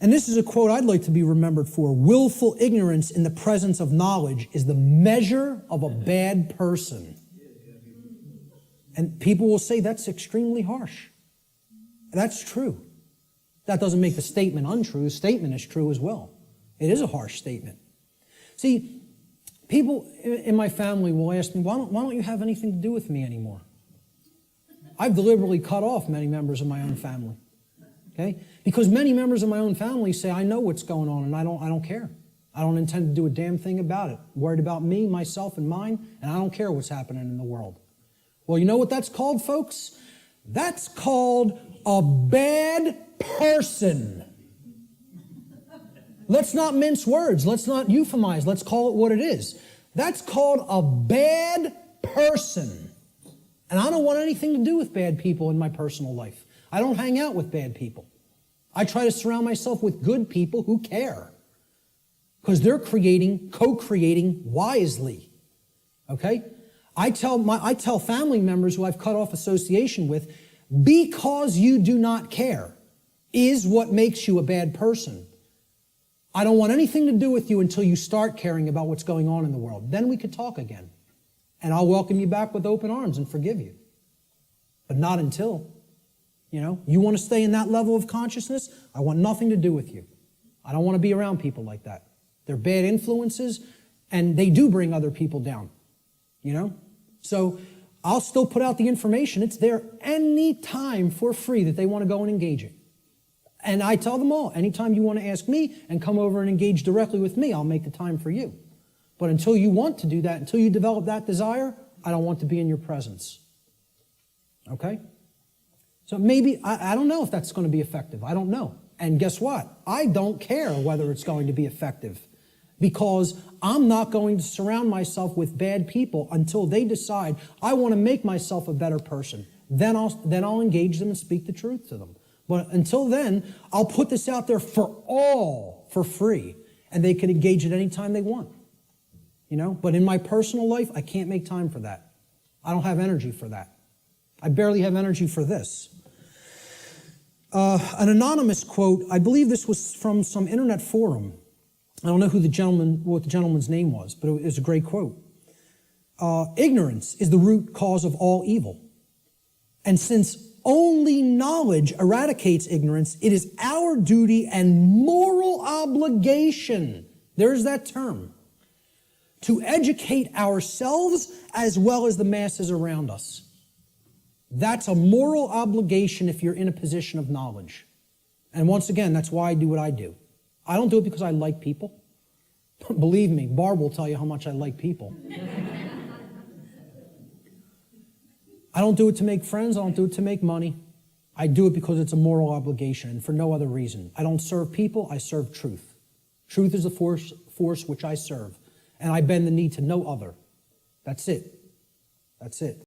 And this is a quote I'd like to be remembered for. Willful ignorance in the presence of knowledge is the measure of a bad person. And people will say that's extremely harsh. That's true. That doesn't make the statement untrue. The statement is true as well. It is a harsh statement. See, people in my family will ask me, why don't you have anything to do with me anymore? I've deliberately cut off many members of my own family. Okay? Because many members of my own family say, I know what's going on and I don't care. I don't intend to do a damn thing about it. I'm worried about me, myself, and mine, and I don't care what's happening in the world. Well, you know what that's called, folks? That's called a bad person. Let's not mince words. Let's not euphemize. Let's call it what it is. That's called a bad person. And I don't want anything to do with bad people in my personal life. I don't hang out with bad people. I try to surround myself with good people who care. Because they're co-creating wisely. Okay? I tell family members who I've cut off association with, because you do not care is what makes you a bad person. I don't want anything to do with you until you start caring about what's going on in the world. Then we could talk again. And I'll welcome you back with open arms and forgive you. But not until. You want to stay in that level of consciousness? I want nothing to do with you. I don't want to be around people like that. They're bad influences, and they do bring other people down. So I'll still put out the information. It's there any time for free that they want to go and engage it. And I tell them all, anytime you want to ask me and come over and engage directly with me, I'll make the time for you. But until you want to do that, until you develop that desire, I don't want to be in your presence. Okay? So maybe, I don't know if that's going to be effective. I don't know. And guess what? I don't care whether it's going to be effective, because I'm not going to surround myself with bad people until they decide I want to make myself a better person. Then I'll engage them and speak the truth to them. But until then, I'll put this out there for free, and they can engage it any time they want. But in my personal life, I can't make time for that. I don't have energy for that. I barely have energy for this. An anonymous quote, I believe this was from some internet forum. I don't know what the gentleman's name was, but it was a great quote. Ignorance is the root cause of all evil. And since only knowledge eradicates ignorance, it is our duty and moral obligation, there's that term, to educate ourselves as well as the masses around us. That's a moral obligation if you're in a position of knowledge. And once again, that's why I do what I do. I don't do it because I like people. Believe me, Barb will tell you how much I like people. I don't do it to make friends. I don't do it to make money. I do it because it's a moral obligation and for no other reason. I don't serve people. I serve truth. Truth is the force which I serve. And I bend the knee to no other. That's it. That's it.